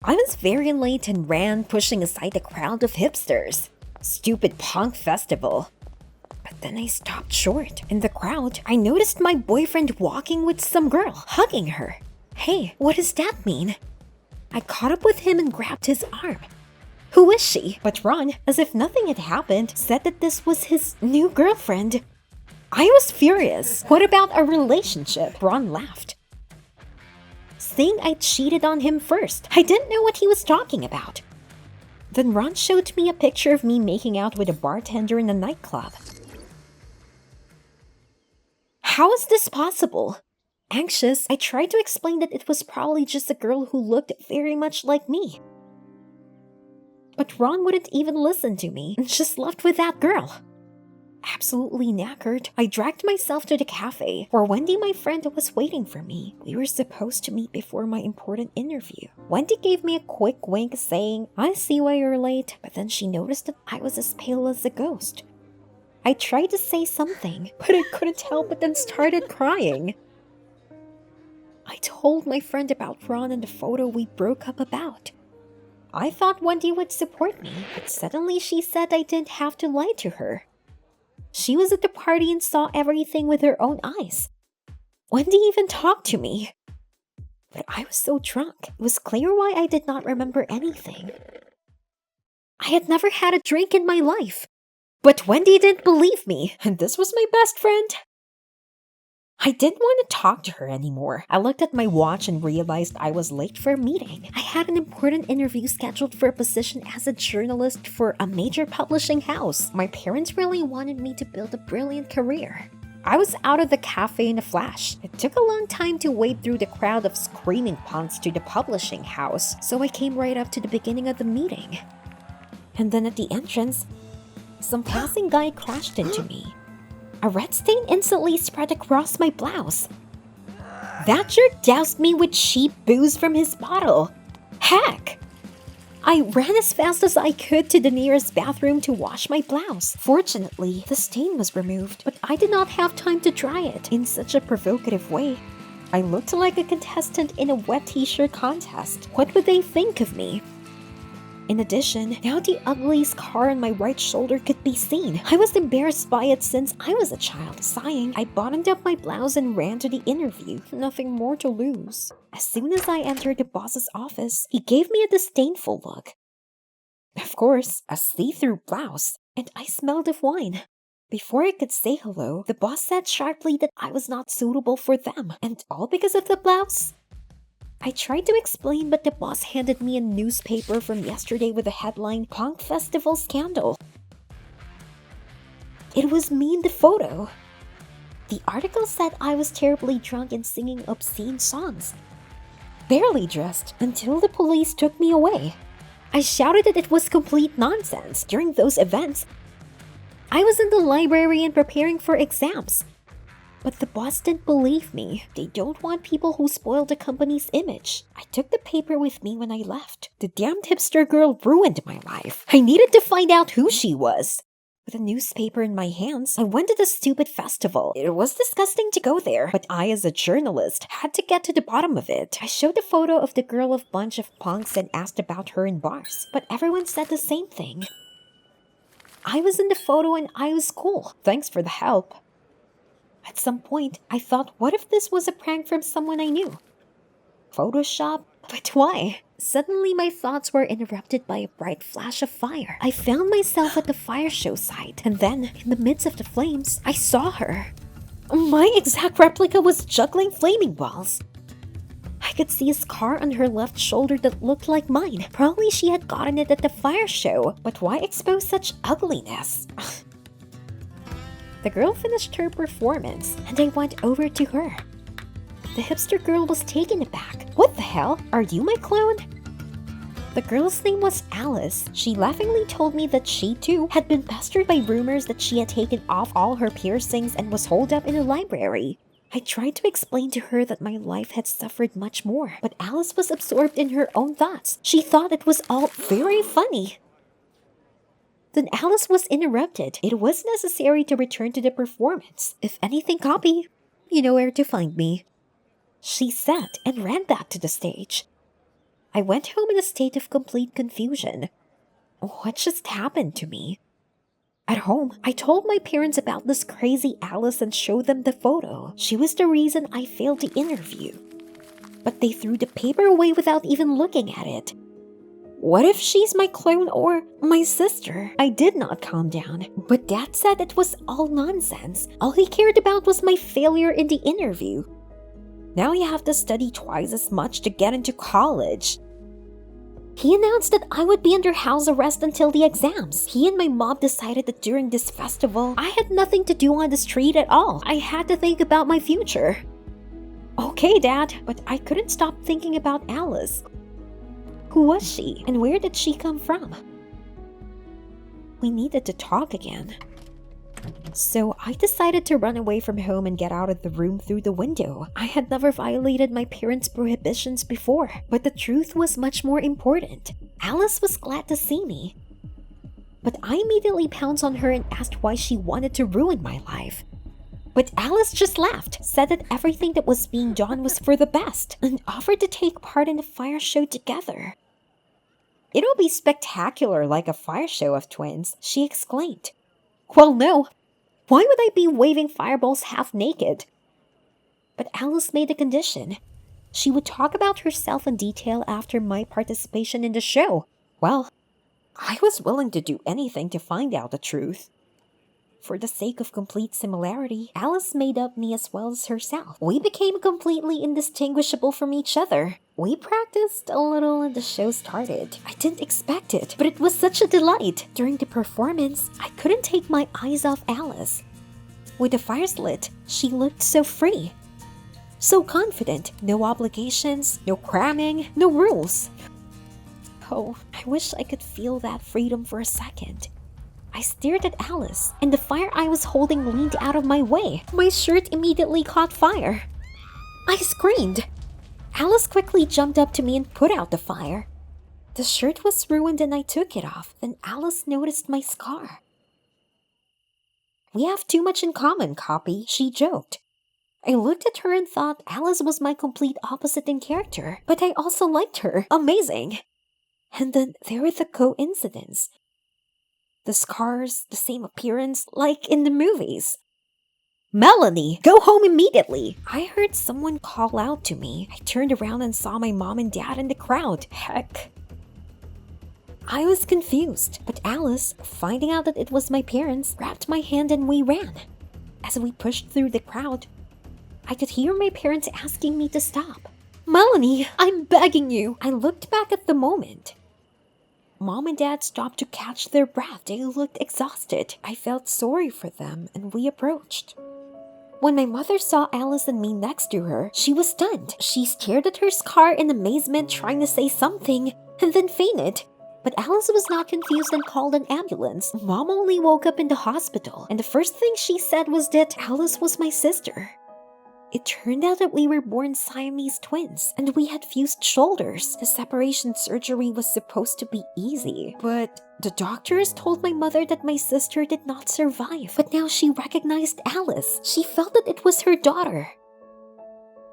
I was very late and ran, pushing aside the crowd of hipsters. Stupid punk festival. But then I stopped short. In the crowd, I noticed my boyfriend walking with some girl, hugging her. Hey, what does that mean? I caught up with him and grabbed his arm. Who is she? But Ron, as if nothing had happened, said that this was his new girlfriend. I was furious. What about a relationship? Ron laughed, saying I cheated on him first. I didn't know what he was talking about. Then Ron showed me a picture of me making out with a bartender in a nightclub. How is this possible? Anxious, I tried to explain that it was probably just a girl who looked very much like me. But Ron wouldn't even listen to me and just left with that girl. Absolutely knackered, I dragged myself to the cafe, where Wendy, my friend, was waiting for me. We were supposed to meet before my important interview. Wendy gave me a quick wink saying, I see why you're late, but then she noticed that I was as pale as a ghost. I tried to say something, but I couldn't help but then started crying. I told my friend about Ron and the photo we broke up about. I thought Wendy would support me, but suddenly she said I didn't have to lie to her. She was at the party and saw everything with her own eyes. Wendy even talked to me. But I was so drunk, it was clear why I did not remember anything. I had never had a drink in my life. But Wendy didn't believe me, and this was my best friend. I didn't want to talk to her anymore. I looked at my watch and realized I was late for a meeting. I had an important interview scheduled for a position as a journalist for a major publishing house. My parents really wanted me to build a brilliant career. I was out of the cafe in a flash. It took a long time to wade through the crowd of screaming punks to the publishing house, so I came right up to the beginning of the meeting. And then at the entrance, some passing guy crashed into me. A red stain instantly spread across my blouse. That jerk doused me with cheap booze from his bottle. Heck! I ran as fast as I could to the nearest bathroom to wash my blouse. Fortunately, the stain was removed, but I did not have time to dry it in such a provocative way. I looked like a contestant in a wet t-shirt contest. What would they think of me? In addition, now the ugly scar on my right shoulder could be seen. I was embarrassed by it since I was a child. Sighing, I buttoned up my blouse and ran to the interview. Nothing more to lose. As soon as I entered the boss's office, he gave me a disdainful look. Of course, a see-through blouse, and I smelled of wine. Before I could say hello, the boss said sharply that I was not suitable for them, and all because of the blouse? I tried to explain, but the boss handed me a newspaper from yesterday with the headline, Punk Festival Scandal. It was me in the photo. The article said I was terribly drunk and singing obscene songs. Barely dressed until the police took me away. I shouted that it was complete nonsense. During those events, I was in the library and preparing for exams. But the boss didn't believe me. They don't want people who spoil the company's image. I took the paper with me when I left. The damned hipster girl ruined my life. I needed to find out who she was. With a newspaper in my hands, I went to the stupid festival. It was disgusting to go there, but I, as a journalist, had to get to the bottom of it. I showed a photo of the girl of bunch of punks and asked about her in bars, but everyone said the same thing. I was in the photo and I was cool. Thanks for the help. At some point, I thought, what if this was a prank from someone I knew? Photoshop? But why? Suddenly, my thoughts were interrupted by a bright flash of fire. I found myself at the fire show site, and then, in the midst of the flames, I saw her. My exact replica was juggling flaming balls. I could see a scar on her left shoulder that looked like mine. Probably she had gotten it at the fire show, but why expose such ugliness? The girl finished her performance, and I went over to her. The hipster girl was taken aback. What the hell? Are you my clone? The girl's name was Alice. She laughingly told me that she too had been pestered by rumors that she had taken off all her piercings and was holed up in a library. I tried to explain to her that my life had suffered much more, but Alice was absorbed in her own thoughts. She thought it was all very funny. Then Alice was interrupted. It was necessary to return to the performance. If anything, copy. You know where to find me. She said and ran back to the stage. I went home in a state of complete confusion. What just happened to me? At home, I told my parents about this crazy Alice and showed them the photo. She was the reason I failed the interview. But they threw the paper away without even looking at it. What if she's my clone or my sister? I did not calm down, but Dad said it was all nonsense. All he cared about was my failure in the interview. Now you have to study twice as much to get into college. He announced that I would be under house arrest until the exams. He and my mom decided that during this festival, I had nothing to do on the street at all. I had to think about my future. Okay, Dad, but I couldn't stop thinking about Alice. Who was she, and where did she come from? We needed to talk again. So I decided to run away from home and get out of the room through the window. I had never violated my parents' prohibitions before, but the truth was much more important. Alice was glad to see me. But I immediately pounced on her and asked why she wanted to ruin my life. But Alice just laughed, said that everything that was being done was for the best, and offered to take part in a fire show together. "It'll be spectacular like a fire show of twins," she exclaimed. Well, no. Why would I be waving fireballs half naked? But Alice made a condition. She would talk about herself in detail after my participation in the show. Well, I was willing to do anything to find out the truth. For the sake of complete similarity, Alice made up me as well as herself. We became completely indistinguishable from each other. We practiced a little and the show started. I didn't expect it, but it was such a delight. During the performance, I couldn't take my eyes off Alice. With the fires lit, she looked so free. So confident. No obligations, no cramming, no rules. Oh, I wish I could feel that freedom for a second. I stared at Alice, and the fire I was holding leaned out of my way. My shirt immediately caught fire. I screamed. Alice quickly jumped up to me and put out the fire. The shirt was ruined and I took it off. Then Alice noticed my scar. "We have too much in common, Copy," she joked. I looked at her and thought Alice was my complete opposite in character, but I also liked her. Amazing. And then there was the coincidence. The scars, the same appearance, like in the movies. "Melanie, go home immediately!" I heard someone call out to me. I turned around and saw my mom and dad in the crowd. Heck. I was confused, but Alice, finding out that it was my parents, grabbed my hand and we ran. As we pushed through the crowd, I could hear my parents asking me to stop. "Melanie, I'm begging you!" I looked back at the moment. Mom and Dad stopped to catch their breath. They looked exhausted. I felt sorry for them, and we approached. When my mother saw Alice and me next to her, she was stunned. She stared at her scar in amazement, trying to say something, and then fainted. But Alice was not confused and called an ambulance. Mom only woke up in the hospital, and the first thing she said was that Alice was my sister. It turned out that we were born Siamese twins, and we had fused shoulders. The separation surgery was supposed to be easy, but the doctors told my mother that my sister did not survive. But now she recognized Alice. She felt that it was her daughter.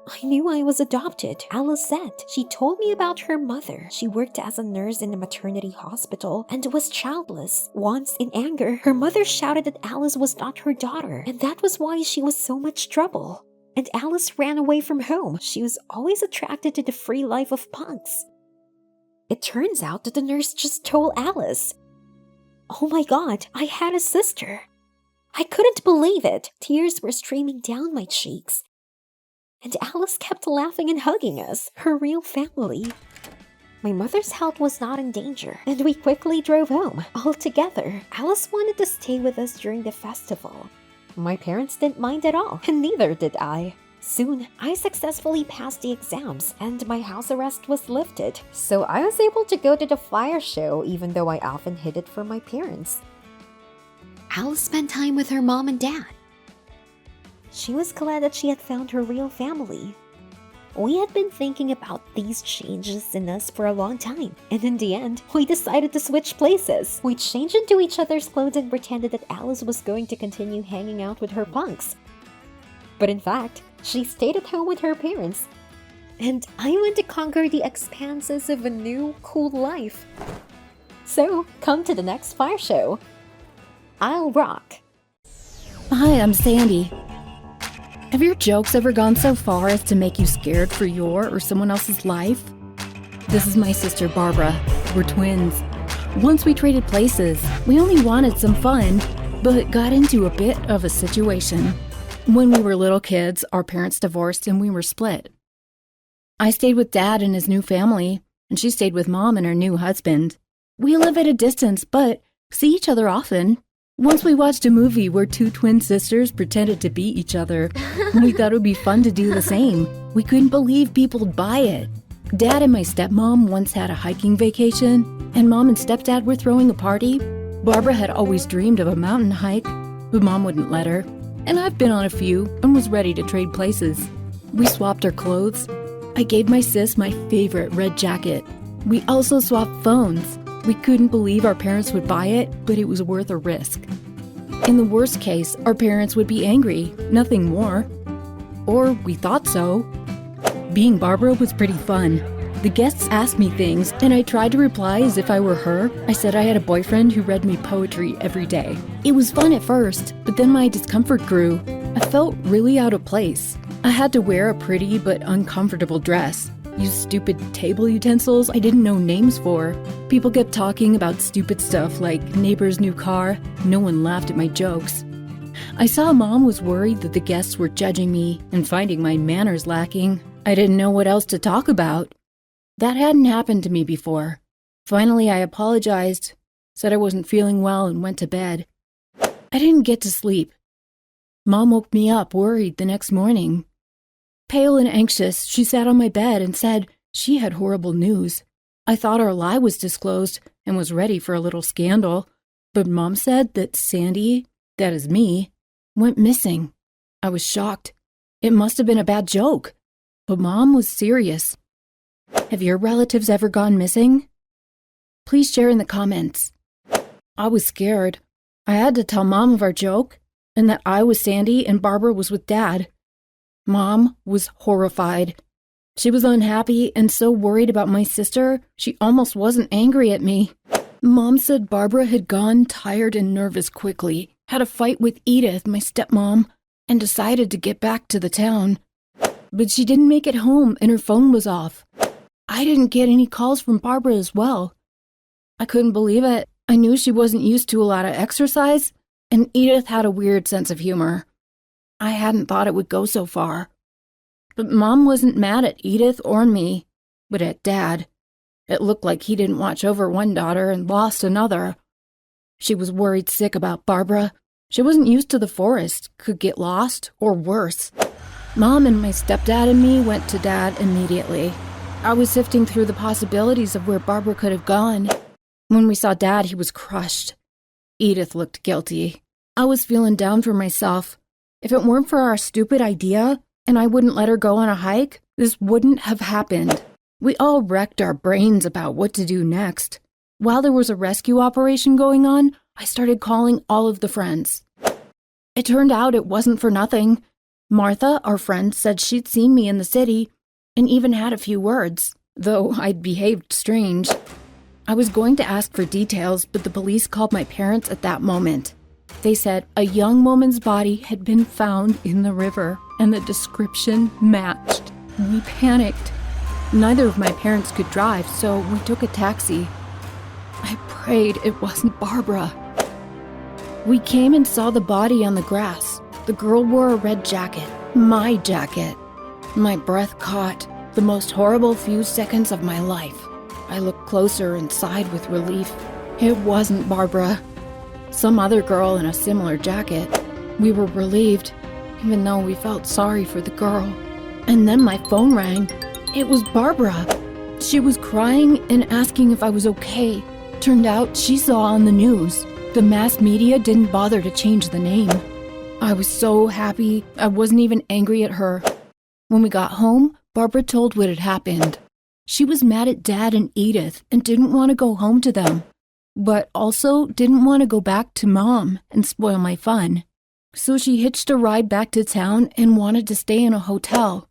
"I knew I was adopted," Alice said. She told me about her mother. She worked as a nurse in a maternity hospital and was childless. Once, in anger, her mother shouted that Alice was not her daughter, and that was why she was so much trouble. And Alice ran away from home. She was always attracted to the free life of punks. It turns out that the nurse just told Alice. Oh my god, I had a sister. I couldn't believe it. Tears were streaming down my cheeks. And Alice kept laughing and hugging us, her real family. My mother's health was not in danger, and we quickly drove home, all together. Alice wanted to stay with us during the festival. My parents didn't mind at all, and neither did I. Soon, I successfully passed the exams, and my house arrest was lifted, so I was able to go to the fire show even though I often hid it from my parents. Alice spent time with her mom and dad. She was glad that she had found her real family. We had been thinking about these changes in us for a long time, and in the end, we decided to switch places. We changed into each other's clothes and pretended that Alice was going to continue hanging out with her punks. But in fact, she stayed at home with her parents. and I want to conquer the expanses of a new, cool life. So, come to the next fire show. I'll rock. Hi, I'm Sandy. Have your jokes ever gone so far as to make you scared for your or someone else's life? This is my sister Barbara. We're twins. Once we traded places, we only wanted some fun, but got into a bit of a situation. When we were little kids, our parents divorced and we were split. I stayed with Dad and his new family, and she stayed with Mom and her new husband. We live at a distance, but see each other often. Once we watched a movie where two twin sisters pretended to beat each other. We thought it would be fun to do the same. We couldn't believe people'd buy it. Dad and my stepmom once had a hiking vacation, and Mom and stepdad were throwing a party. Barbara had always dreamed of a mountain hike, but Mom wouldn't let her. And I've been on a few and was ready to trade places. We swapped our clothes. I gave my sis my favorite red jacket. We also swapped phones. We couldn't believe our parents would buy it, but it was worth a risk. In the worst case, our parents would be angry, nothing more. Or we thought so. Being Barbara was pretty fun. The guests asked me things, and I tried to reply as if I were her. I said I had a boyfriend who read me poetry every day. It was fun at first, but then my discomfort grew. I felt really out of place. I had to wear a pretty but uncomfortable dress. Use stupid table utensils I didn't know names for. People kept talking about stupid stuff like neighbor's new car. No one laughed at my jokes. I saw Mom was worried that the guests were judging me and finding my manners lacking. I didn't know what else to talk about. That hadn't happened to me before. Finally, I apologized, said I wasn't feeling well, and went to bed. I didn't get to sleep. Mom woke me up worried the next morning. Pale and anxious, she sat on my bed and said she had horrible news. I thought our lie was disclosed and was ready for a little scandal, but Mom said that Sandy, that is me, went missing. I was shocked. It must have been a bad joke. But Mom was serious. Have your relatives ever gone missing? Please share in the comments. I was scared. I had to tell Mom of our joke and that I was Sandy and Barbara was with Dad. Mom was horrified. She was unhappy and so worried about my sister, she almost wasn't angry at me. Mom said Barbara had gone tired and nervous quickly, had a fight with Edith, my stepmom, and decided to get back to the town. But she didn't make it home and her phone was off. I didn't get any calls from Barbara as well. I couldn't believe it. I knew she wasn't used to a lot of exercise, and Edith had a weird sense of humor. I hadn't thought it would go so far. But Mom wasn't mad at Edith or me, but at Dad. It looked like he didn't watch over one daughter and lost another. She was worried sick about Barbara. She wasn't used to the forest, could get lost, or worse. Mom and my stepdad and me went to Dad immediately. I was sifting through the possibilities of where Barbara could have gone. When we saw Dad, he was crushed. Edith looked guilty. I was feeling down for myself. If it weren't for our stupid idea, and I wouldn't let her go on a hike, this wouldn't have happened. We all wrecked our brains about what to do next. While there was a rescue operation going on, I started calling all of the friends. It turned out it wasn't for nothing. Martha, our friend, said she'd seen me in the city and even had a few words, though I'd behaved strange. I was going to ask for details, but the police called my parents at that moment. They said a young woman's body had been found in the river, and the description matched. We panicked. Neither of my parents could drive, so we took a taxi. I prayed it wasn't Barbara. We came and saw the body on the grass. The girl wore a red jacket, my jacket. My breath caught. The most horrible few seconds of my life. I looked closer and sighed with relief. It wasn't Barbara. Some other girl in a similar jacket. We were relieved, even though we felt sorry for the girl. And then my phone rang. It was Barbara. She was crying and asking if I was okay. Turned out she saw on the news. The mass media didn't bother to change the name. I was so happy. I wasn't even angry at her. When we got home, Barbara told what had happened. She was mad at Dad and Edith and didn't want to go home to them, but also didn't want to go back to Mom and spoil my fun. So she hitched a ride back to town and wanted to stay in a hotel.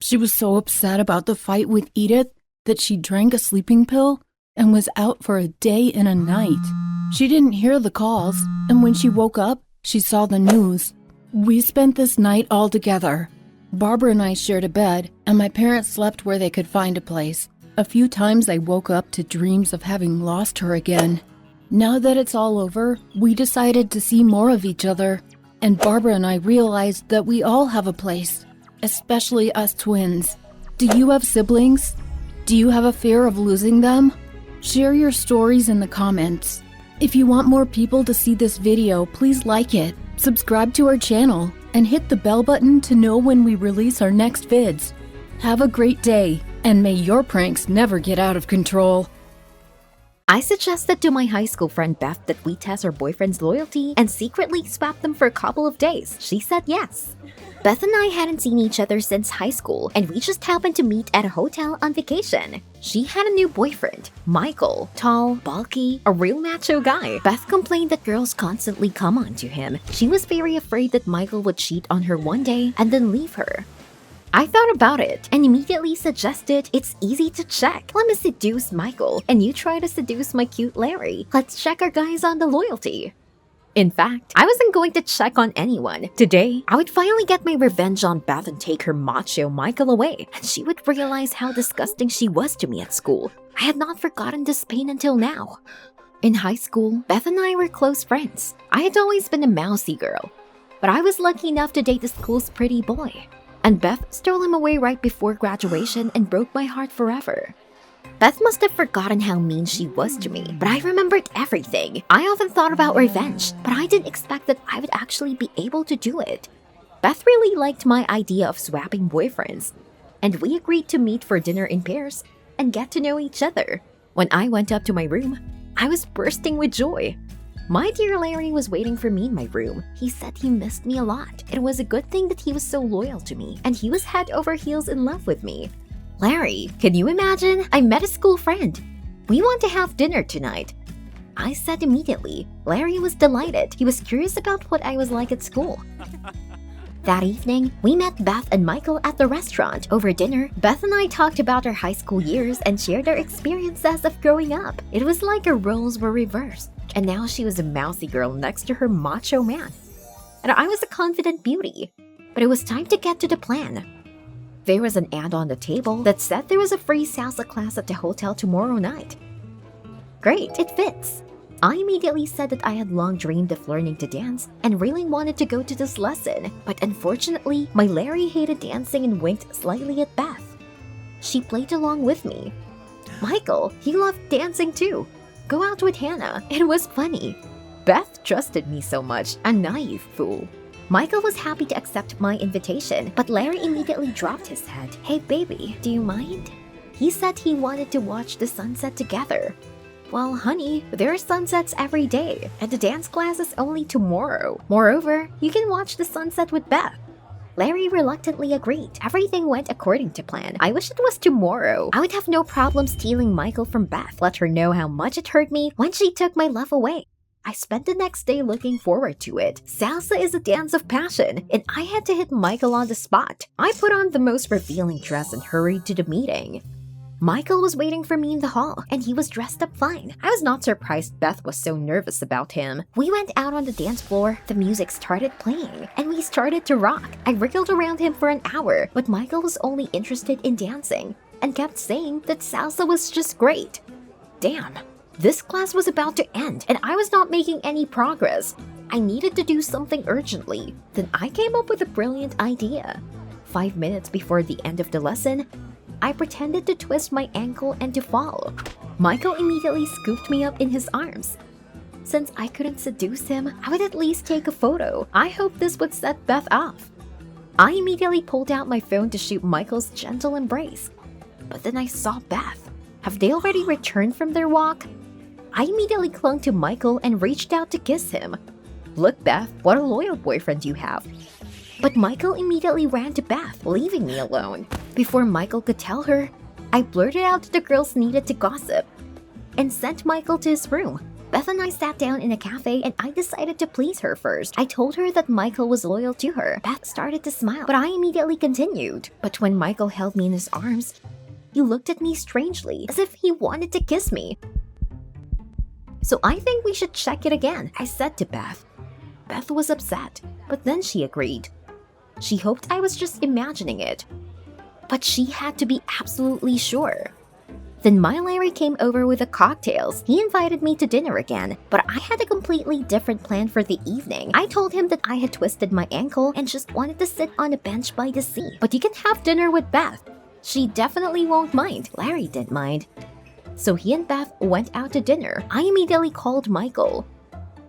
She was so upset about the fight with Edith that she drank a sleeping pill and was out for a day and a night. She didn't hear the calls, and when she woke up, she saw the news. We spent this night all together. Barbara and I shared a bed, and my parents slept where they could find a place. A few times I woke up to dreams of having lost her again. Now that it's all over, we decided to see more of each other, and Barbara and I realized that we all have a place, especially us twins. Do you have siblings? Do you have a fear of losing them? Share your stories in the comments. If you want more people to see this video, please like it, subscribe to our channel, and hit the bell button to know when we release our next vids. Have a great day, and may your pranks never get out of control. I suggested to my high school friend Beth that we test her boyfriend's loyalty and secretly swap them for a couple of days. She said yes. Beth and I hadn't seen each other since high school, and we just happened to meet at a hotel on vacation. She had a new boyfriend, Michael, tall, bulky, a real macho guy. Beth complained that girls constantly come on to him. She was very afraid that Michael would cheat on her one day and then leave her. I thought about it and immediately suggested it's easy to check. Let me seduce Michael, and you try to seduce my cute Larry. Let's check our guys on the loyalty. In fact, I wasn't going to check on anyone. Today, I would finally get my revenge on Beth and take her macho Michael away, and she would realize how disgusting she was to me at school. I had not forgotten this pain until now. In high school, Beth and I were close friends. I had always been a mousy girl, but I was lucky enough to date the school's pretty boy. And Beth stole him away right before graduation and broke my heart forever. Beth must have forgotten how mean she was to me, but I remembered everything. I often thought about revenge, but I didn't expect that I would actually be able to do it. Beth really liked my idea of swapping boyfriends, and we agreed to meet for dinner in pairs and get to know each other. When I went up to my room, I was bursting with joy. My dear Larry was waiting for me in my room. He said he missed me a lot. It was a good thing that he was so loyal to me, and he was head over heels in love with me. Larry, can you imagine? I met a school friend. We want to have dinner tonight. I said immediately. Larry was delighted. He was curious about what I was like at school. That evening, we met Beth and Michael at the restaurant. Over dinner, Beth and I talked about our high school years and shared our experiences of growing up. It was like our roles were reversed, and now she was a mousy girl next to her macho man, and I was a confident beauty. But it was time to get to the plan. There was an ad on the table that said there was a free salsa class at the hotel tomorrow night. Great, it fits. I immediately said that I had long dreamed of learning to dance and really wanted to go to this lesson, but unfortunately, my Larry hated dancing and winked slightly at Beth. She played along with me. Michael, he loved dancing too. Go out with Hannah. It was funny. Beth trusted me so much, a naive fool. Michael was happy to accept my invitation, but Larry immediately dropped his head. Hey baby, do you mind? He said he wanted to watch the sunset together. Well, honey, there are sunsets every day, and the dance class is only tomorrow. Moreover, you can watch the sunset with Beth. Larry reluctantly agreed. Everything went according to plan. I wish it was tomorrow. I would have no problem stealing Michael from Beth. Let her know how much it hurt me when she took my love away. I spent the next day looking forward to it. Salsa is a dance of passion, and I had to hit Michael on the spot. I put on the most revealing dress and hurried to the meeting. Michael was waiting for me in the hall, and he was dressed up fine. I was not surprised Beth was so nervous about him. We went out on the dance floor, the music started playing, and we started to rock. I wriggled around him for an hour, but Michael was only interested in dancing, and kept saying that salsa was just great. Damn, this class was about to end, and I was not making any progress. I needed to do something urgently. Then I came up with a brilliant idea. 5 minutes before the end of the lesson, I pretended to twist my ankle and to fall. Michael immediately scooped me up in his arms. Since I couldn't seduce him, I would at least take a photo. I hoped this would set Beth off. I immediately pulled out my phone to shoot Michael's gentle embrace. But then I saw Beth. Have they already returned from their walk? I immediately clung to Michael and reached out to kiss him. Look, Beth, what a loyal boyfriend you have. But Michael immediately ran to Beth, leaving me alone. Before Michael could tell her, I blurted out that the girls needed to gossip and sent Michael to his room. Beth and I sat down in a cafe and I decided to please her first. I told her that Michael was loyal to her. Beth started to smile, but I immediately continued. But when Michael held me in his arms, he looked at me strangely, as if he wanted to kiss me. "So I think we should check it again," I said to Beth. Beth was upset, but then she agreed. She hoped I was just imagining it, but she had to be absolutely sure. Then my Larry came over with the cocktails. He invited me to dinner again, but I had a completely different plan for the evening. I told him that I had twisted my ankle and just wanted to sit on a bench by the sea. "But you can have dinner with Beth. She definitely won't mind." Larry didn't mind. So he and Beth went out to dinner. I immediately called Michael.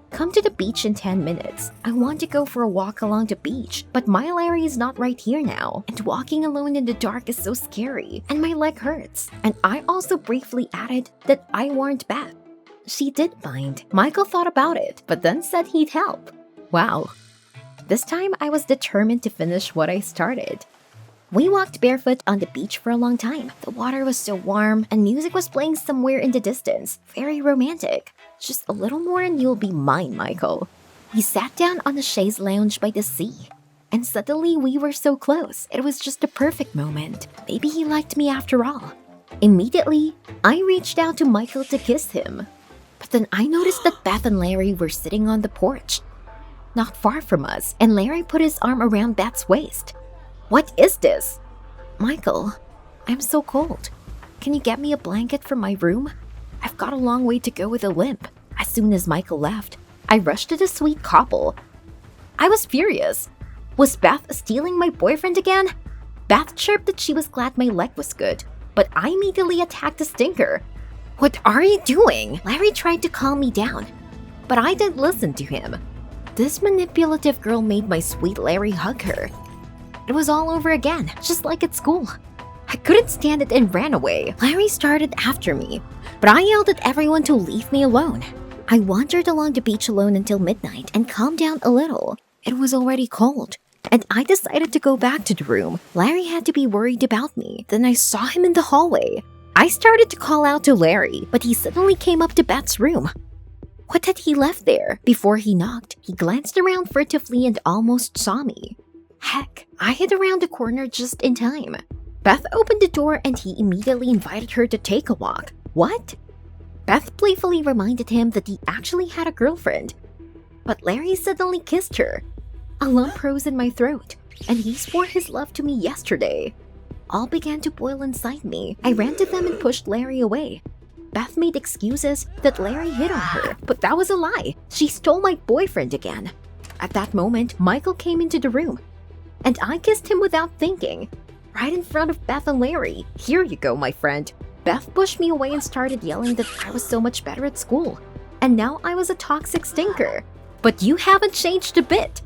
"Come to the beach in 10 minutes. I want to go for a walk along the beach, but my Larry is not right here now, and walking alone in the dark is so scary, and my leg hurts." And I also briefly added that I warned Beth. She did mind. Michael thought about it, but then said he'd help. Wow. This time I was determined to finish what I started. We walked barefoot on the beach for a long time. The water was so warm, and music was playing somewhere in the distance. Very romantic. "Just a little more and you'll be mine, Michael." We sat down on the chaise lounge by the sea, and suddenly we were so close. It was just a perfect moment. Maybe he liked me after all. Immediately, I reached out to Michael to kiss him. But then I noticed that Beth and Larry were sitting on the porch, not far from us, and Larry put his arm around Beth's waist. "What is this?" "Michael, I'm so cold. Can you get me a blanket from my room? I've got a long way to go with a limp." As soon as Michael left, I rushed to the sweet couple. I was furious. Was Beth stealing my boyfriend again? Beth chirped that she was glad my leg was good, but I immediately attacked the stinker. "What are you doing?" Larry tried to calm me down, but I didn't listen to him. This manipulative girl made my sweet Larry hug her. It was all over again, just like at school. I couldn't stand it and ran away. Larry started after me, but I yelled at everyone to leave me alone. I wandered along the beach alone until midnight and calmed down a little. It was already cold, and I decided to go back to the room. Larry had to be worried about me. Then I saw him in the hallway. I started to call out to Larry, but he suddenly came up to Beth's room. What had he left there? Before he knocked, he glanced around furtively and almost saw me. Heck, I hid around the corner just in time. Beth opened the door and he immediately invited her to take a walk. What? Beth playfully reminded him that he actually had a girlfriend. But Larry suddenly kissed her. A lump rose in my throat, and he swore his love to me yesterday. All began to boil inside me. I ran to them and pushed Larry away. Beth made excuses that Larry hit on her, but that was a lie. She stole my boyfriend again. At that moment, Michael came into the room, and I kissed him without thinking, right in front of Beth and Larry. "Here you go, my friend." Beth pushed me away and started yelling that I was so much better at school, and now I was a toxic stinker. "But you haven't changed a bit."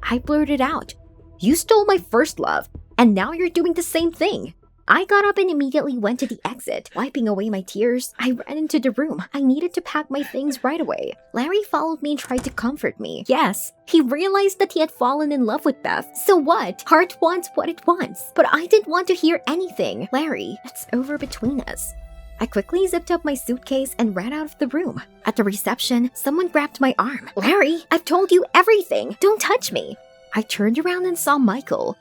I blurted out, "You stole my first love, and now you're doing the same thing." I got up and immediately went to the exit. Wiping away my tears, I ran into the room. I needed to pack my things right away. Larry followed me and tried to comfort me. Yes, he realized that he had fallen in love with Beth. So what? Heart wants what it wants. But I didn't want to hear anything. "Larry, it's over between us." I quickly zipped up my suitcase and ran out of the room. At the reception, someone grabbed my arm. "Larry, I've told you everything. Don't touch me." I turned around and saw Michael.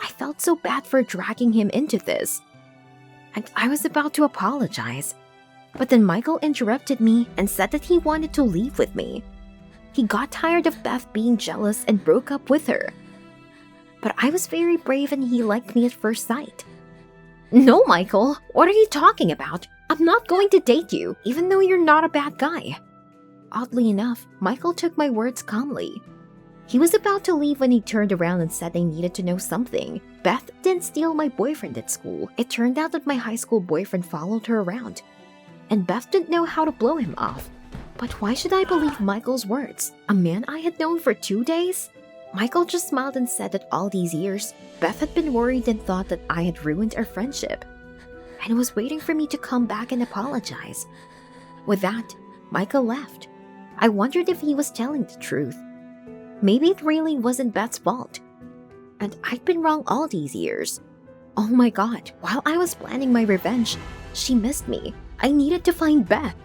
I felt so bad for dragging him into this, and I was about to apologize. But then Michael interrupted me and said that he wanted to leave with me. He got tired of Beth being jealous and broke up with her. But I was very brave and he liked me at first sight. "No, Michael, what are you talking about? I'm not going to date you, even though you're not a bad guy." Oddly enough, Michael took my words calmly. He was about to leave when he turned around and said I needed to know something. Beth didn't steal my boyfriend at school. It turned out that my high school boyfriend followed her around, and Beth didn't know how to blow him off. But why should I believe Michael's words? A man I had known for 2 days? Michael just smiled and said that all these years, Beth had been worried and thought that I had ruined our friendship, and was waiting for me to come back and apologize. With that, Michael left. I wondered if he was telling the truth. Maybe it really wasn't Beth's fault, and I'd been wrong all these years. Oh my god, while I was planning my revenge, she missed me. I needed to find Beth.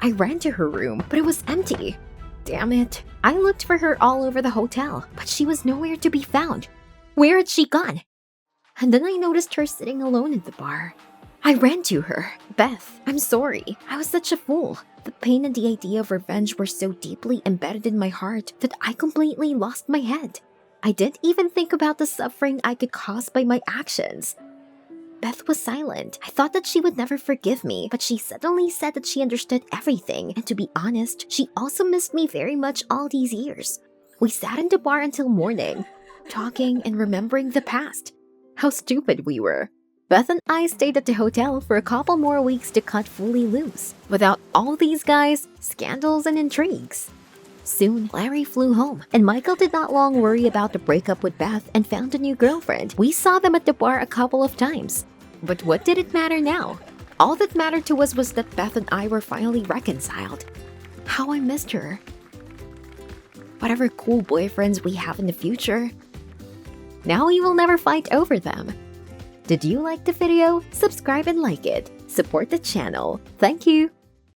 I ran to her room, but it was empty. Damn it. I looked for her all over the hotel, but she was nowhere to be found. Where had she gone? And then I noticed her sitting alone in the bar. I ran to her. Beth, I'm sorry. I was such a fool. The pain and the idea of revenge were so deeply embedded in my heart that I completely lost my head. I didn't even think about the suffering I could cause by my actions. Beth was silent. I thought that she would never forgive me, but she suddenly said that she understood everything, and to be honest, she also missed me very much all these years. We sat in the bar until morning, talking and remembering the past. How stupid we were. Beth and I stayed at the hotel for a couple more weeks to cut fully loose, without all these guys, scandals, and intrigues. Soon, Larry flew home, and Michael did not long worry about the breakup with Beth and found a new girlfriend. We saw them at the bar a couple of times. But what did it matter now? All that mattered to us was that Beth and I were finally reconciled. How I missed her. Whatever cool boyfriends we have in the future, now we will never fight over them. Did you like the video? Subscribe and like it. Support the channel. Thank you.